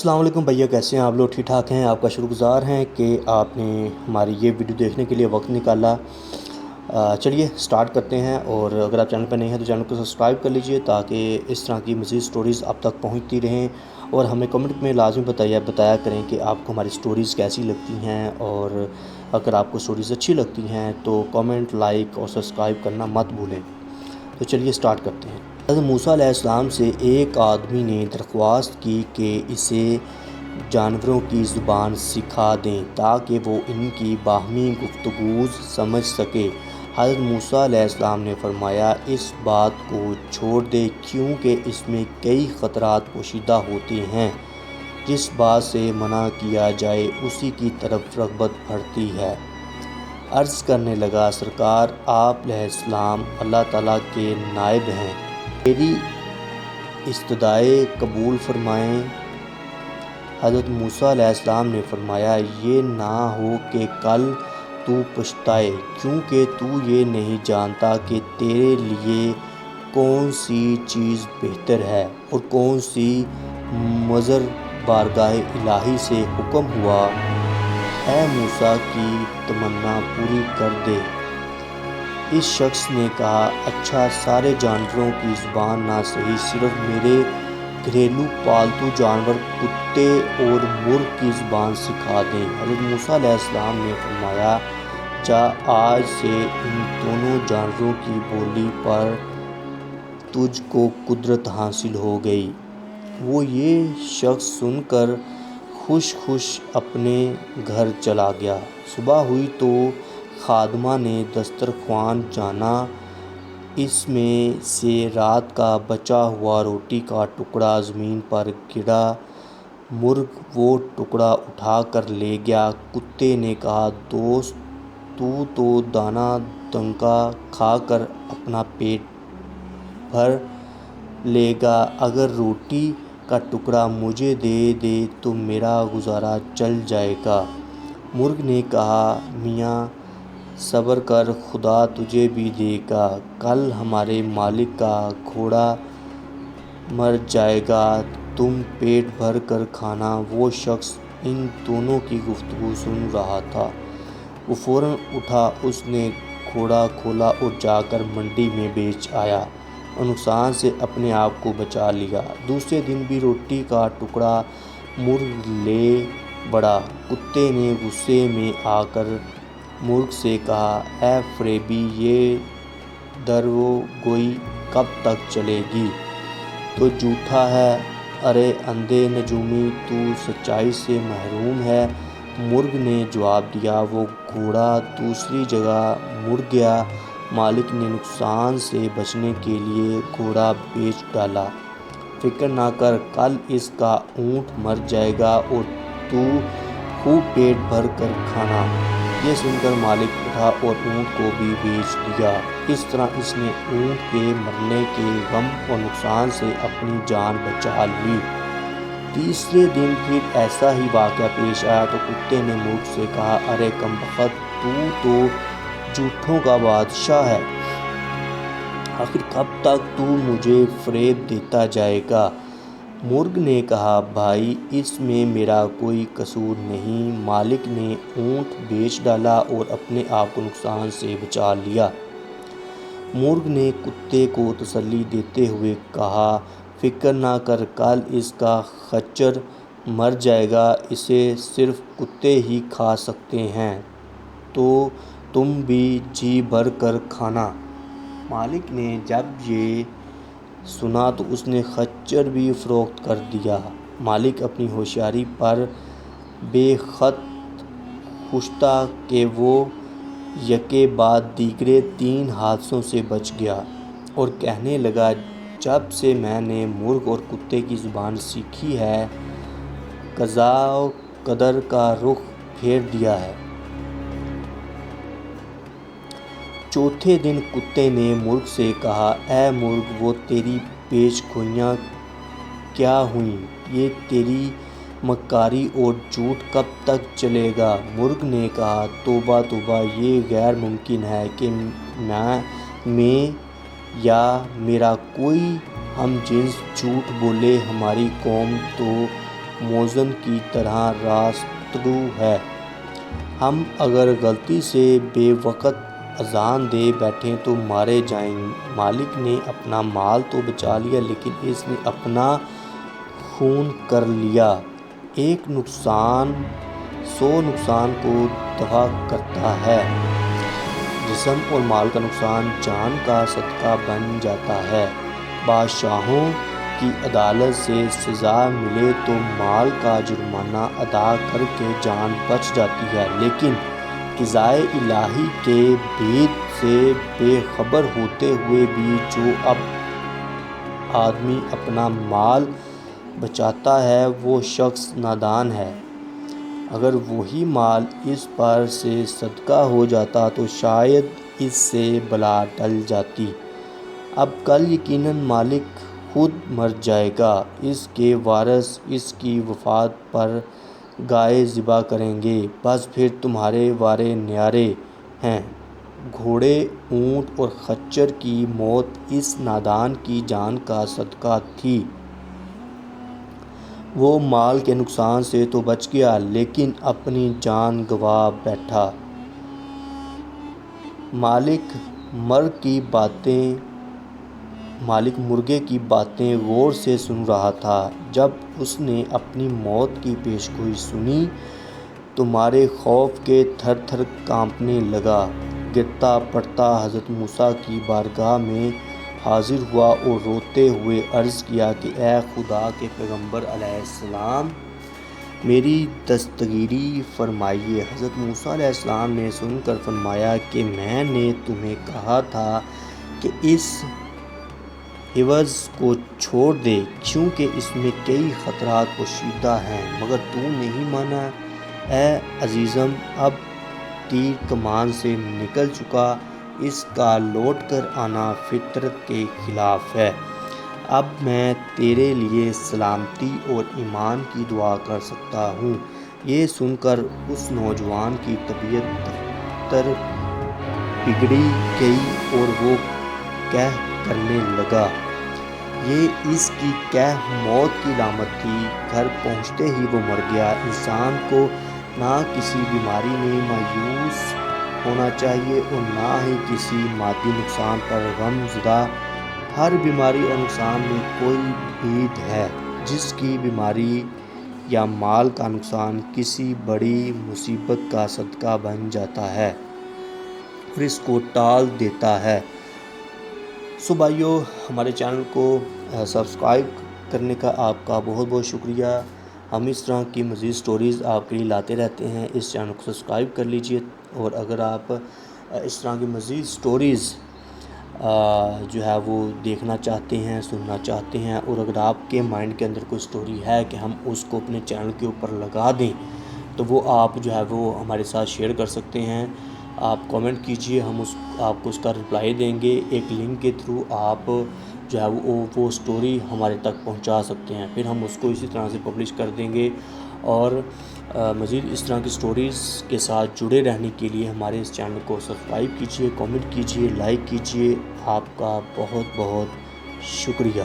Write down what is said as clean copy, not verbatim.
السلام علیکم بھیا، کیسے ہیں آپ لوگ؟ ٹھیک ٹھاک ہیں؟ آپ کا شکر گزار ہیں کہ آپ نے ہماری یہ ویڈیو دیکھنے کے لیے وقت نکالا۔ چلیے سٹارٹ کرتے ہیں، اور اگر آپ چینل پہ نہیں ہیں تو چینل کو سبسکرائب کر لیجئے تاکہ اس طرح کی مزید سٹوریز آپ تک پہنچتی رہیں، اور ہمیں کمنٹ میں لازمی بتایا کریں کہ آپ کو ہماری سٹوریز کیسی لگتی ہیں، اور اگر آپ کو سٹوریز اچھی لگتی ہیں تو کمنٹ، لائک اور سبسکرائب کرنا مت بھولیں۔ تو چلیے سٹارٹ کرتے ہیں۔ حضرت موسیٰ علیہ السلام سے ایک آدمی نے درخواست کی کہ اسے جانوروں کی زبان سکھا دیں تاکہ وہ ان کی باہمی گفتگو سمجھ سکے۔ حضرت موسیٰ علیہ السلام نے فرمایا، اس بات کو چھوڑ دے کیونکہ اس میں کئی خطرات پوشیدہ ہوتے ہیں۔ جس بات سے منع کیا جائے اسی کی طرف رغبت بڑھتی ہے۔ عرض کرنے لگا، سرکار آپ علیہ السلام اللہ تعالیٰ کے نائب ہیں، میری استدعائیں قبول فرمائیں۔ حضرت موسیٰ علیہ السلام نے فرمایا، یہ نہ ہو کہ کل تو پچھتائے، کیونکہ تو یہ نہیں جانتا کہ تیرے لیے کون سی چیز بہتر ہے اور کون سی مضر۔ بارگاہ الہی سے حکم ہوا، اے موسیٰ کی تمنا پوری کر دے۔ اس شخص نے کہا، اچھا سارے جانوروں کی زبان نہ صحیح، صرف میرے گھریلو پالتو جانور کتے اور مرغ کی زبان سکھا دیں۔ حضرت موسیٰ علیہ السلام نے فرمایا، جا آج سے ان دونوں جانوروں کی بولی پر تجھ کو قدرت حاصل ہو گئی۔ وہ یہ شخص سن کر خوش اپنے گھر چلا گیا۔ صبح ہوئی تو خادمہ نے دسترخوان جانا، اس میں سے رات کا بچا ہوا روٹی کا ٹکڑا زمین پر گرا۔ مرغ وہ ٹکڑا اٹھا کر لے گیا۔ کتے نے کہا، دوست تو دانہ دنکا کھا کر اپنا پیٹ بھر لے گا، اگر روٹی کا ٹکڑا مجھے دے دے تو میرا گزارا چل جائے گا۔ مرغ نے کہا، میاں صبر کر، خدا تجھے بھی دے گا، کل ہمارے مالک کا گھوڑا مر جائے گا، تم پیٹ بھر کر کھانا۔ وہ شخص ان دونوں کی گفتگو سن رہا تھا، وہ فوراً اٹھا، اس نے گھوڑا کھولا اور جا کر منڈی میں بیچ آیا اور نقصان سے اپنے آپ کو بچا لیا۔ دوسرے دن بھی روٹی کا ٹکڑا مرغ لے بڑھا۔ کتے نے غصے میں آ کر مرغ سے کہا، اے فریبی، یہ دروغگوئی کب تک چلے گی؟ تو جھوٹا ہے، ارے اندھے نجومی، تو سچائی سے محروم ہے۔ مرغ نے جواب دیا، وہ گھوڑا دوسری جگہ مڑ گیا، مالک نے نقصان سے بچنے کے لیے گھوڑا بیچ ڈالا۔ فکر نہ کر، کل اس کا اونٹ مر جائے گا اور تو خوب پیٹ بھر کر کھانا۔ یہ سن کر مالک اٹھا اور اونٹ کو بھی بیچ دیا۔ اس طرح اس نے اونٹ کے مرنے کے غم اور نقصان سے اپنی جان بچا لی۔ تیسرے دن پھر ایسا ہی واقعہ پیش آیا تو کتے نے مرغ سے کہا، ارے کمبخت، تو جھوٹوں کا بادشاہ ہے، آخر کب تک تو مجھے فریب دیتا جائے گا؟ مرغ نے کہا، بھائی اس میں میرا کوئی قصور نہیں، مالک نے اونٹ بیچ ڈالا اور اپنے آپ کو نقصان سے بچا لیا۔ مرغ نے کتے کو تسلی دیتے ہوئے کہا، فکر نہ کر، کل اس کا خچر مر جائے گا، اسے صرف کتے ہی کھا سکتے ہیں، تو تم بھی جی بھر کر کھانا۔ مالک نے جب یہ سنا تو اس نے خچر بھی فروخت کر دیا۔ مالک اپنی ہوشیاری پر بے حد خوش تھا کہ وہ یکے بعد دیگرے 3 حادثوں سے بچ گیا، اور کہنے لگا، جب سے میں نے مرغ اور کتے کی زبان سیکھی ہے، قضاء و قدر کا رخ پھیر دیا ہے۔ چوتھے دن کتے نے مرغ سے کہا، اے مرغ، وہ تیری پیش گوئیاں کیا ہوئیں؟ یہ تیری مکاری اور جھوٹ کب تک چلے گا؟ مرغ نے کہا، توبہ توبہ، یہ غیر ممکن ہے کہ میں یا میرا کوئی ہم جنس جھوٹ بولے، ہماری قوم تو موزن کی طرح راستگو ہے۔ ہم اگر غلطی سے بے وقت اذان دے بیٹھیں تو مارے جائیں۔ مالک نے اپنا مال تو بچا لیا لیکن اس نے اپنا خون کر لیا۔ ایک نقصان 100 نقصان کو دفع کرتا ہے۔ جسم اور مال کا نقصان جان کا صدقہ بن جاتا ہے۔ بادشاہوں کی عدالت سے سزا ملے تو مال کا جرمانہ ادا کر کے جان بچ جاتی ہے، لیکن قضائے الہی کے بھید سے بے خبر ہوتے ہوئے بھی جو آدمی اپنا مال بچاتا ہے وہ شخص نادان ہے۔ اگر وہی مال اس پر سے صدقہ ہو جاتا تو شاید اس سے بلا ٹل جاتی۔ اب کل یقیناً مالک خود مر جائے گا، اس کے وارث اس کی وفات پر گائے ذبح کریں گے، بس پھر تمہارے وارے نیارے ہیں۔ گھوڑے، اونٹ اور خچر کی موت اس نادان کی جان کا صدقہ تھی۔ وہ مال کے نقصان سے تو بچ گیا لیکن اپنی جان گنوا بیٹھا۔ مالک مرغے کی باتیں غور سے سن رہا تھا۔ جب اس نے اپنی موت کی پیشگوئی سنی تو مارے خوف کے تھر تھر کانپنے لگا۔ گرتا پڑتا حضرت موسیٰ کی بارگاہ میں حاضر ہوا اور روتے ہوئے عرض کیا کہ اے خدا کے پیغمبر علیہ السلام، میری دستگیری فرمائیے۔ حضرت موسیٰ علیہ السلام نے سن کر فرمایا کہ میں نے تمہیں کہا تھا کہ اس حوض کو چھوڑ دے کیونکہ اس میں کئی خطرات پوشیدہ ہیں، مگر تو نہیں مانا۔ اے عزیزم، اب تیر کمان سے نکل چکا، اس کا لوٹ کر آنا فطرت کے خلاف ہے۔ اب میں تیرے لیے سلامتی اور ایمان کی دعا کر سکتا ہوں۔ یہ سن کر اس نوجوان کی طبیعت تر بگڑی گئی اور وہ کرنے لگا۔ یہ اس کی موت کی علامت تھی۔ گھر پہنچتے ہی وہ مر گیا۔ انسان کو نہ کسی بیماری میں مایوس ہونا چاہیے اور نہ ہی کسی مادی نقصان پر غم زدہ۔ ہر بیماری اور نقصان میں کوئی بھید ہے جس کی بیماری یا مال کا نقصان کسی بڑی مصیبت کا صدقہ بن جاتا ہے اور اس کو ٹال دیتا ہے۔ بھائیو، ہمارے چینل کو سبسکرائب کرنے کا آپ کا بہت بہت شکریہ۔ ہم اس طرح کی مزید سٹوریز آپ کے لیے لاتے رہتے ہیں۔ اس چینل کو سبسکرائب کر لیجئے، اور اگر آپ اس طرح کی مزید سٹوریز جو ہے وہ دیکھنا چاہتے ہیں، سننا چاہتے ہیں، اور اگر آپ کے مائنڈ کے اندر کوئی سٹوری ہے کہ ہم اس کو اپنے چینل کے اوپر لگا دیں تو وہ آپ جو ہے وہ ہمارے ساتھ شیئر کر سکتے ہیں۔ آپ کامنٹ کیجئے، ہم آپ کو اس کا رپلائی دیں گے۔ ایک لنک کے تھرو آپ جو ہے وہ سٹوری ہمارے تک پہنچا سکتے ہیں، پھر ہم اس کو اسی طرح سے پبلش کر دیں گے۔ اور مزید اس طرح کی سٹوریز کے ساتھ جڑے رہنے کے لیے ہمارے اس چینل کو سبسکرائب کیجئے، کامنٹ کیجئے، لائک کیجئے۔ آپ کا بہت بہت شکریہ۔